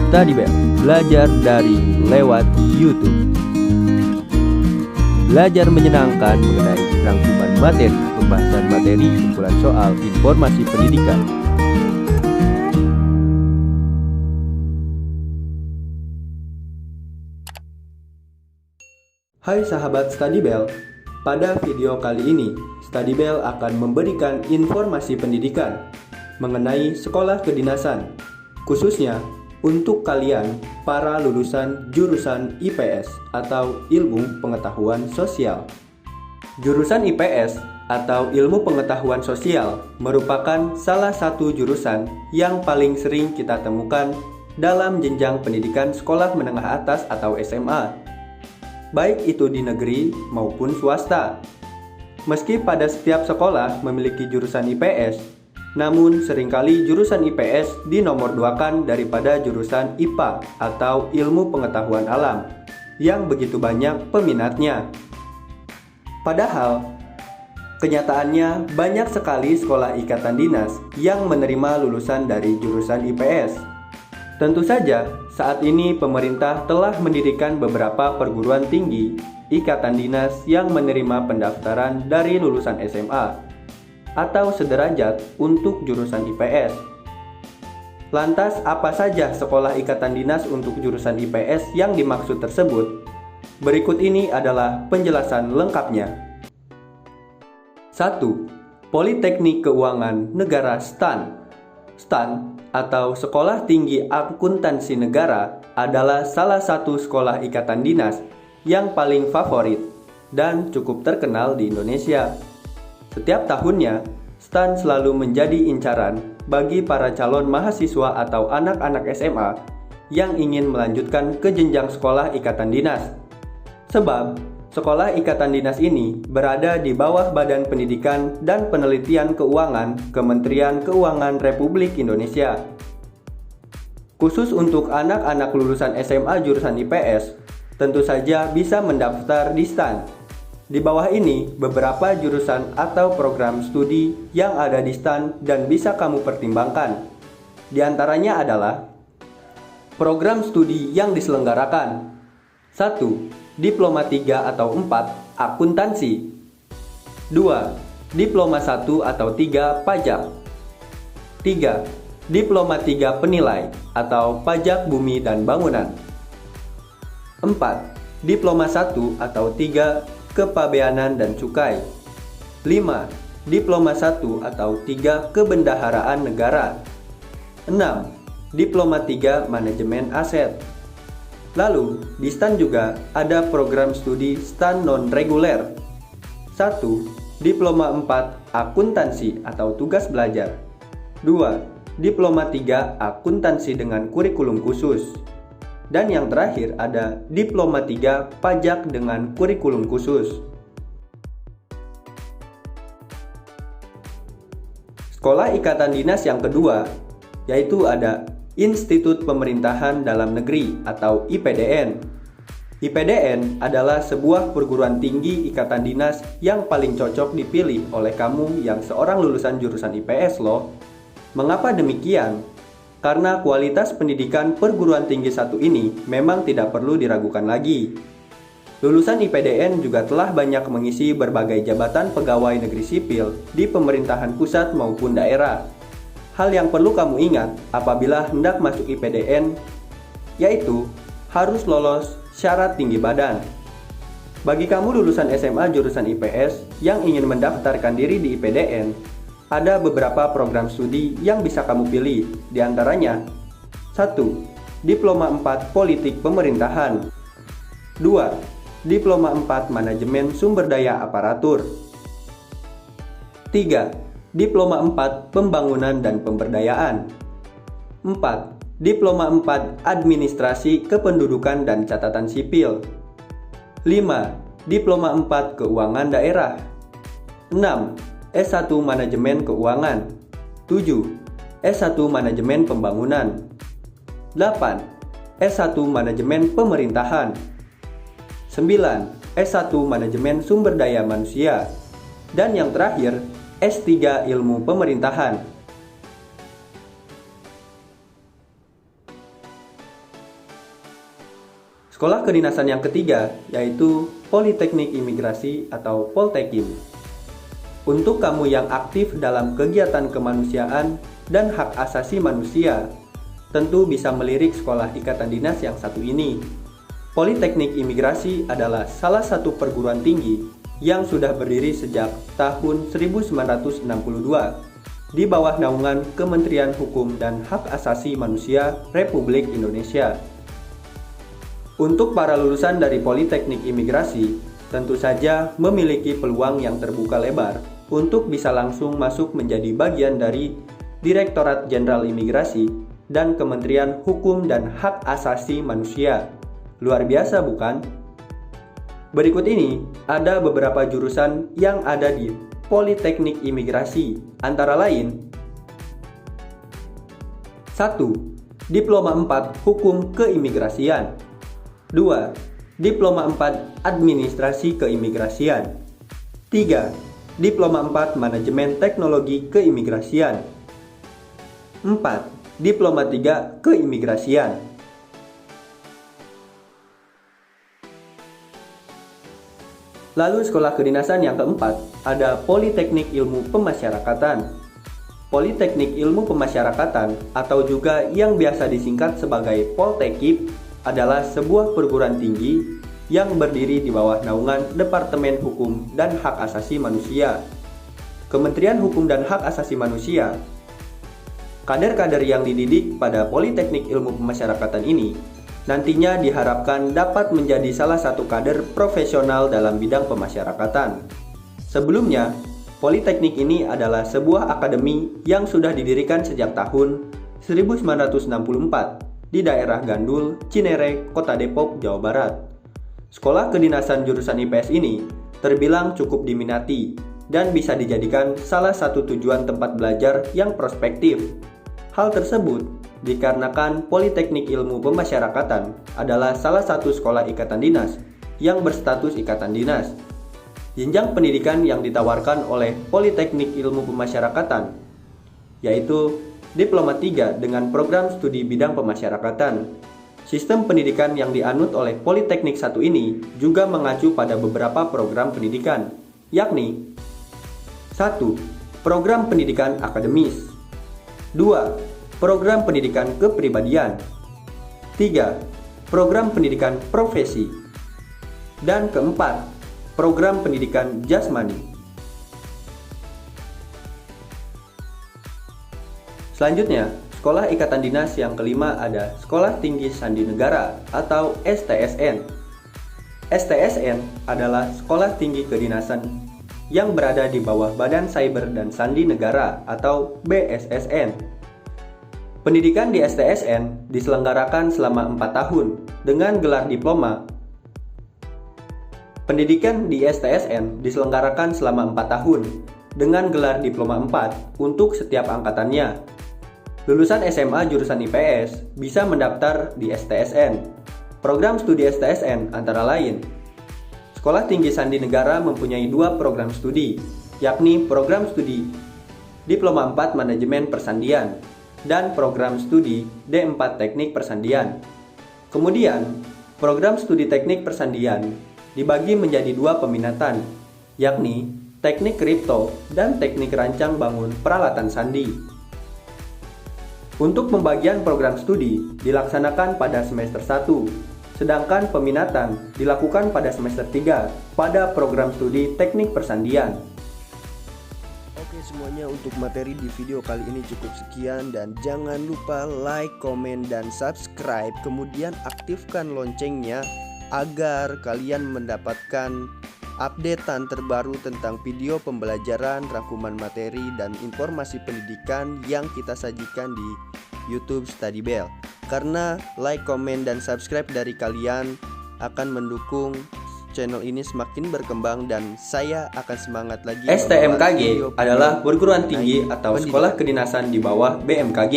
Studybell, belajar daring lewat YouTube. Belajar menyenangkan mengenai rangkuman materi, pembahasan materi, kumpulan soal, informasi pendidikan. Hai sahabat Studybell, pada video kali ini Studybell akan memberikan informasi pendidikan mengenai sekolah kedinasan, khususnya untuk kalian para lulusan jurusan IPS atau Ilmu Pengetahuan Sosial. Jurusan IPS atau Ilmu Pengetahuan Sosial merupakan salah satu jurusan yang paling sering kita temukan dalam jenjang pendidikan sekolah menengah atas atau SMA, baik itu di negeri maupun swasta. Meski pada setiap sekolah memiliki jurusan IPS, namun seringkali jurusan IPS dinomorduakan daripada jurusan IPA atau Ilmu Pengetahuan Alam yang begitu banyak peminatnya. Padahal, kenyataannya banyak sekali sekolah ikatan dinas yang menerima lulusan dari jurusan IPS. Tentu saja, saat ini pemerintah telah mendirikan beberapa perguruan tinggi ikatan dinas yang menerima pendaftaran dari lulusan SMA atau sederajat untuk jurusan IPS. Lantas, apa saja sekolah ikatan dinas untuk jurusan IPS yang dimaksud tersebut? Berikut ini adalah penjelasan lengkapnya. 1. Politeknik Keuangan Negara STAN. STAN atau Sekolah Tinggi Akuntansi Negara adalah salah satu sekolah ikatan dinas yang paling favorit dan cukup terkenal di Indonesia. Setiap tahunnya, STAN selalu menjadi incaran bagi para calon mahasiswa atau anak-anak SMA yang ingin melanjutkan ke jenjang sekolah ikatan dinas. Sebab, sekolah ikatan dinas ini berada di bawah Badan Pendidikan dan Penelitian Keuangan Kementerian Keuangan Republik Indonesia. Khusus untuk anak-anak lulusan SMA jurusan IPS, tentu saja bisa mendaftar di STAN. Di bawah ini beberapa jurusan atau program studi yang ada di STAN dan bisa kamu pertimbangkan. Di antaranya adalah program studi yang diselenggarakan. 1. Diploma 3 atau 4 Akuntansi. 2. Diploma 1 atau 3 Pajak. 3. Diploma 3 Penilai atau Pajak Bumi dan Bangunan. 4. Diploma 1 atau 3 Kepabeanan dan Cukai. 5. Diploma 1 atau 3 Kebendaharaan Negara. 6. Diploma 3 Manajemen Aset. Lalu, di STAN juga ada program studi STAN non-reguler. 1. Diploma 4 Akuntansi atau Tugas Belajar. 2. Diploma 3 Akuntansi dengan Kurikulum Khusus. Dan yang terakhir ada Diploma 3 Pajak dengan Kurikulum Khusus. Sekolah ikatan dinas yang kedua yaitu ada Institut Pemerintahan Dalam Negeri atau IPDN. IPDN adalah sebuah perguruan tinggi ikatan dinas yang paling cocok dipilih oleh kamu yang seorang lulusan jurusan IPS loh. Mengapa demikian? Karena kualitas pendidikan perguruan tinggi satu ini memang tidak perlu diragukan lagi. Lulusan IPDN juga telah banyak mengisi berbagai jabatan pegawai negeri sipil di pemerintahan pusat maupun daerah. Hal yang perlu kamu ingat apabila hendak masuk IPDN, yaitu harus lolos syarat tinggi badan. Bagi kamu lulusan SMA jurusan IPS yang ingin mendaftarkan diri di IPDN, ada beberapa program studi yang bisa kamu pilih, di antaranya 1. Diploma 4 Politik Pemerintahan. 2. Diploma 4 Manajemen Sumber Daya Aparatur. 3. Diploma 4 Pembangunan dan Pemberdayaan. 4. Diploma 4 Administrasi Kependudukan dan Catatan Sipil. 5. Diploma 4 Keuangan Daerah. 6. S1 Manajemen Keuangan. 7. S1 Manajemen Pembangunan. 8. S1 Manajemen Pemerintahan. 9. S1 Manajemen Sumber Daya Manusia. Dan yang terakhir, S3 Ilmu Pemerintahan. Sekolah kedinasan yang ketiga yaitu Politeknik Imigrasi atau Poltekim. Untuk kamu yang aktif dalam kegiatan kemanusiaan dan hak asasi manusia, tentu bisa melirik sekolah ikatan dinas yang satu ini. Politeknik Imigrasi adalah salah satu perguruan tinggi yang sudah berdiri sejak tahun 1962 di bawah naungan Kementerian Hukum dan Hak Asasi Manusia Republik Indonesia. Untuk para lulusan dari Politeknik Imigrasi, tentu saja memiliki peluang yang terbuka lebar untuk bisa langsung masuk menjadi bagian dari Direktorat Jenderal Imigrasi dan Kementerian Hukum dan Hak Asasi Manusia. Luar biasa bukan? Berikut ini ada beberapa jurusan yang ada di Politeknik Imigrasi, antara lain 1. Diploma 4 Hukum Keimigrasian. 2. Diploma 4 Administrasi Keimigrasian. 3. Diploma 4 Manajemen Teknologi Keimigrasian. 4. Diploma 3 Keimigrasian. Lalu sekolah kedinasan yang keempat ada Politeknik Ilmu Pemasyarakatan. Politeknik Ilmu Pemasyarakatan atau juga yang biasa disingkat sebagai Poltekim adalah sebuah perguruan tinggi yang berdiri di bawah naungan Departemen Hukum dan Hak Asasi Manusia, Kementerian Hukum dan Hak Asasi Manusia. Kader-kader yang dididik pada Politeknik Ilmu Pemasyarakatan ini nantinya diharapkan dapat menjadi salah satu kader profesional dalam bidang pemasyarakatan. Sebelumnya, Politeknik ini adalah sebuah akademi yang sudah didirikan sejak tahun 1964 di daerah Gandul, Cinere, Kota Depok, Jawa Barat. Sekolah kedinasan jurusan IPS ini terbilang cukup diminati dan bisa dijadikan salah satu tujuan tempat belajar yang prospektif. Hal tersebut dikarenakan Politeknik Ilmu Pemasyarakatan adalah salah satu sekolah ikatan dinas yang berstatus ikatan dinas. Jenjang pendidikan yang ditawarkan oleh Politeknik Ilmu Pemasyarakatan yaitu Diploma 3 dengan program studi bidang pemasyarakatan. Sistem pendidikan yang dianut oleh Politeknik 1 ini juga mengacu pada beberapa program pendidikan, yakni 1. Program pendidikan akademis. 2. Program pendidikan kepribadian. 3. Program pendidikan profesi. Dan keempat, program pendidikan jasmani. Selanjutnya, sekolah ikatan dinas yang kelima ada Sekolah Tinggi Sandi Negara atau STSN. STSN adalah sekolah tinggi kedinasan yang berada di bawah Badan Cyber dan Sandi Negara atau BSSN. Pendidikan di STSN diselenggarakan selama 4 tahun dengan gelar diploma. Pendidikan di STSN diselenggarakan selama 4 tahun dengan gelar diploma 4 untuk setiap angkatannya. Lulusan SMA jurusan IPS bisa mendaftar di STSN. Program studi STSN antara lain: Sekolah Tinggi Sandi Negara mempunyai 2 program studi, yakni program studi Diploma 4 Manajemen Persandian dan program studi D4 Teknik Persandian. Kemudian, program studi Teknik Persandian dibagi menjadi 2 peminatan, yakni Teknik Kripto dan Teknik Rancang Bangun Peralatan Sandi. Untuk pembagian program studi dilaksanakan pada semester 1, sedangkan peminatan dilakukan pada semester 3 pada program studi Teknik Persandian. Oke semuanya, untuk materi di video kali ini cukup sekian, dan jangan lupa like, komen, dan subscribe. Kemudian aktifkan loncengnya agar kalian mendapatkan updatean terbaru tentang video pembelajaran, rangkuman materi, dan informasi pendidikan yang kita sajikan di YouTube Study Bell. Karena like, komen, dan subscribe dari kalian akan mendukung channel ini semakin berkembang, dan saya akan semangat lagi. STMKG adalah perguruan tinggi atau sekolah kedinasan di bawah BMKG.